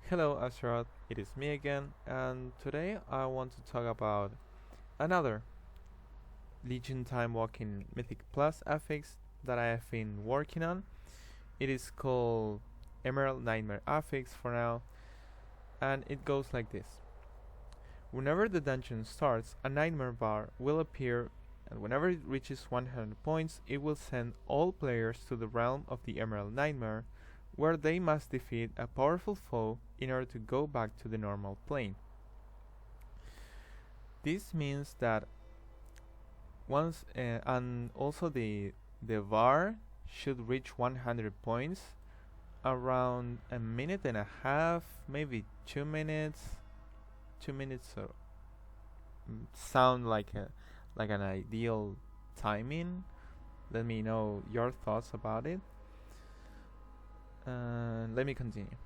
Hello Azeroth, it is me again, and today I want to talk about another Legion Time Walking Mythic Plus Affix that I have been working on. It is called Emerald Nightmare Affix for now, and it goes like this. Whenever the dungeon starts, a nightmare bar will appear, and whenever it reaches 100 points, it will send all players to the realm of the Emerald Nightmare, where they must defeat a powerful foe in order to go back to the normal plane. This means that once and also the bar should reach 100 points around a minute and a half, maybe 2 minutes. 2 minutes sound like an ideal timing. Let me know your thoughts about it. Let me continue.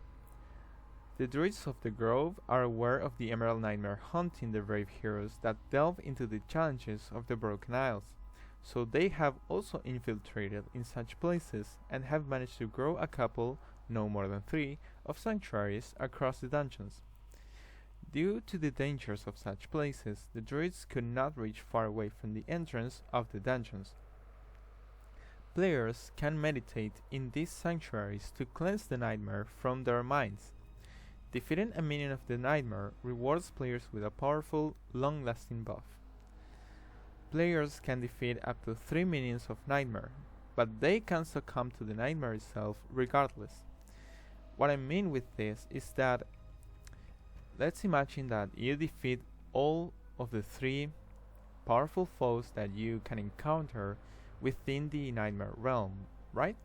The Druids of the Grove are aware of the Emerald Nightmare haunting the brave heroes that delve into the challenges of the Broken Isles, so they have also infiltrated in such places and have managed to grow a couple, no more than 3, of sanctuaries across the dungeons. Due to the dangers of such places, the Druids could not reach far away from the entrance of the dungeons. Players can meditate in these sanctuaries to cleanse the nightmare from their minds. Defeating a minion of the nightmare rewards players with a powerful, long-lasting buff. Players can defeat up to 3 minions of nightmare, but they can succumb to the nightmare itself regardless. What I mean with this is that let's imagine that you defeat all of the 3 powerful foes that you can encounter within the nightmare realm, right?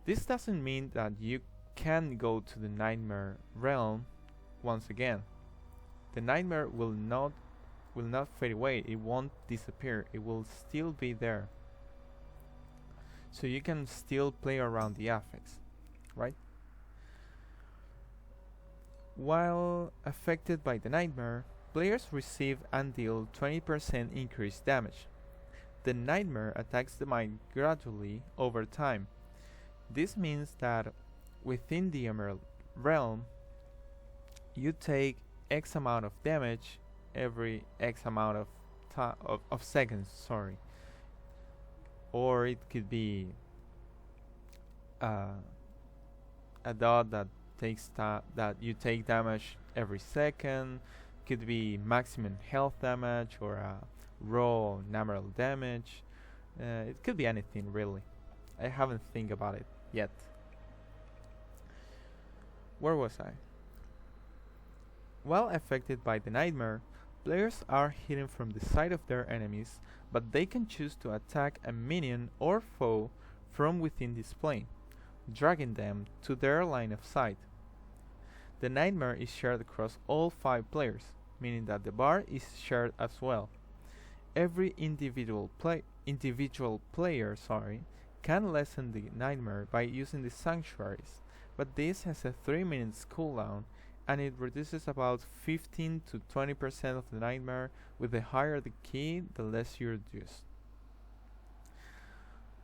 This doesn't mean that you can go to the nightmare realm once again. The nightmare will not fade away, it won't disappear, it will still be there. So you can still play around the affix, right? While affected by the nightmare, players receive and deal 20% increased damage. The nightmare attacks the mind gradually over time. This means that within the Emerald realm, you take X amount of damage every X amount of seconds, or it could be a dot that that you take damage every second. Could be maximum health damage or a raw numerical damage. It could be anything really. I haven't think about it yet. Where was I? While affected by the nightmare, players are hidden from the sight of their enemies, but they can choose to attack a minion or foe from within this plane, dragging them to their line of sight. The nightmare is shared across all 5 players, meaning that the bar is shared as well. Every individual player can lessen the nightmare by using the sanctuaries, but this has a 3 minutes cooldown and it reduces about 15 to 20% of the nightmare. With the higher the key, the less you reduce.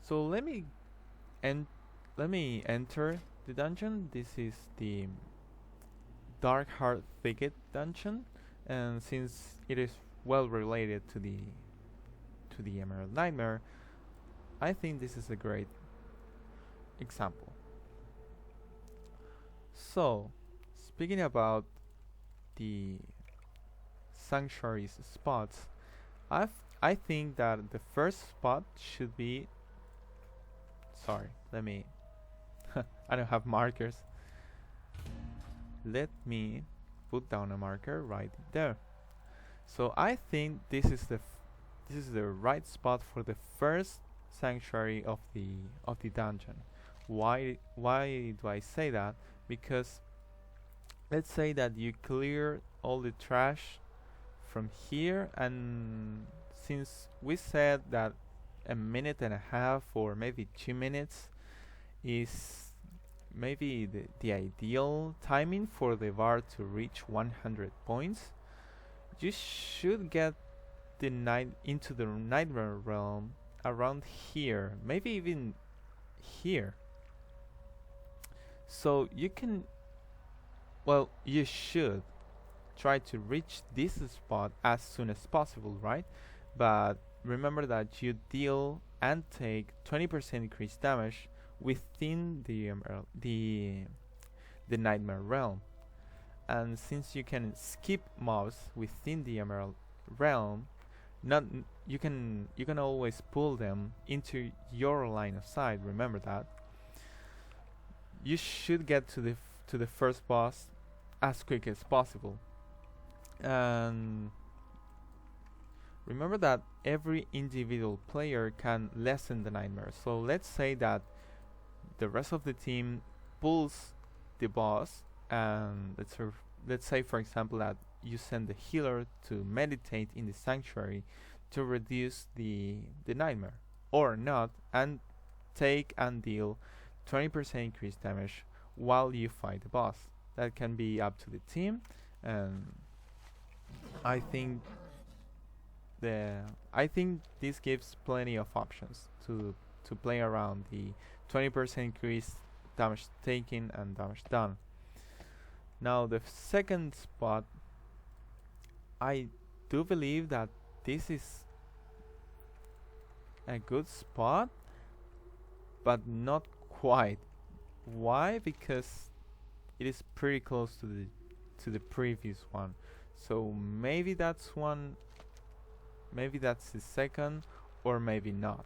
So let me enter the dungeon. This is the Dark Heart Thicket dungeon, and since it is well related to the Emerald Nightmare, I think this is a great example. So, speaking about the sanctuaries spots, I think that the first spot should be. Sorry, let me. I don't have markers. Let me put down a marker right there. So I think this is the right spot for the first sanctuary of the dungeon. Why do I say that? Because let's say that you clear all the trash from here, and since we said that a minute and a half or maybe 2 minutes is maybe the ideal timing for the bar to reach 100 points, you should get into the nightmare realm around here, maybe even here. So you can well, you should try to reach this spot as soon as possible, right? But remember that you deal and take 20% increased damage within the Nightmare realm. And since you can skip mobs within the Emerald realm, you can always pull them into your line of sight. Remember that. You should get to the first boss as quick as possible. And remember that every individual player can lessen the nightmare. So let's say that the rest of the team pulls the boss, and let's say for example that you send the healer to meditate in the sanctuary to reduce the nightmare, or not, and take and deal 20% increased damage while you fight the boss. That can be up to the team, and I think this gives plenty of options to play around the 20% increased damage taken and damage done. Now the second spot, I do believe that this is a good spot, but not quite. Why? Because it is pretty close to the previous one. So maybe that's one, maybe that's the second, or maybe not.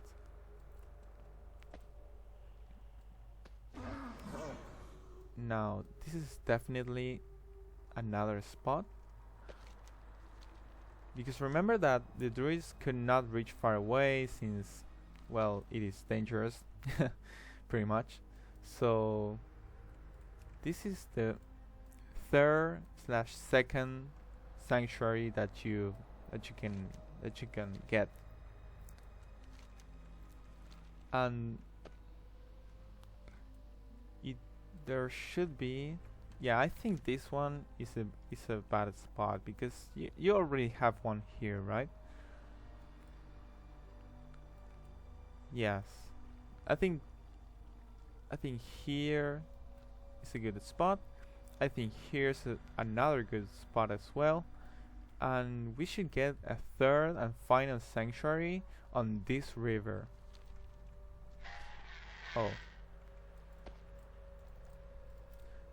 Now this is definitely another spot, because remember that the druids could not reach far away since, well, it is dangerous pretty much. So this is the third/second sanctuary that you can get, and there should be, yeah, I think this one is a bad spot because you already have one here, right? Yes, I think here is a good spot. I think here's another good spot as well, and we should get a third and final sanctuary on this river. Oh,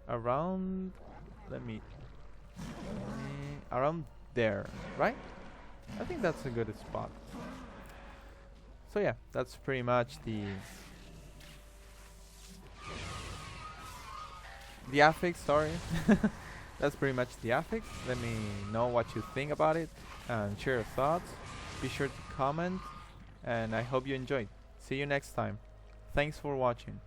around, around there, right? I think that's a good spot. So yeah, that's pretty much the affix, sorry. That's pretty much the affix. Let me know what you think about it and share your thoughts. Be sure to comment, and I hope you enjoyed. See you next time. Thanks for watching.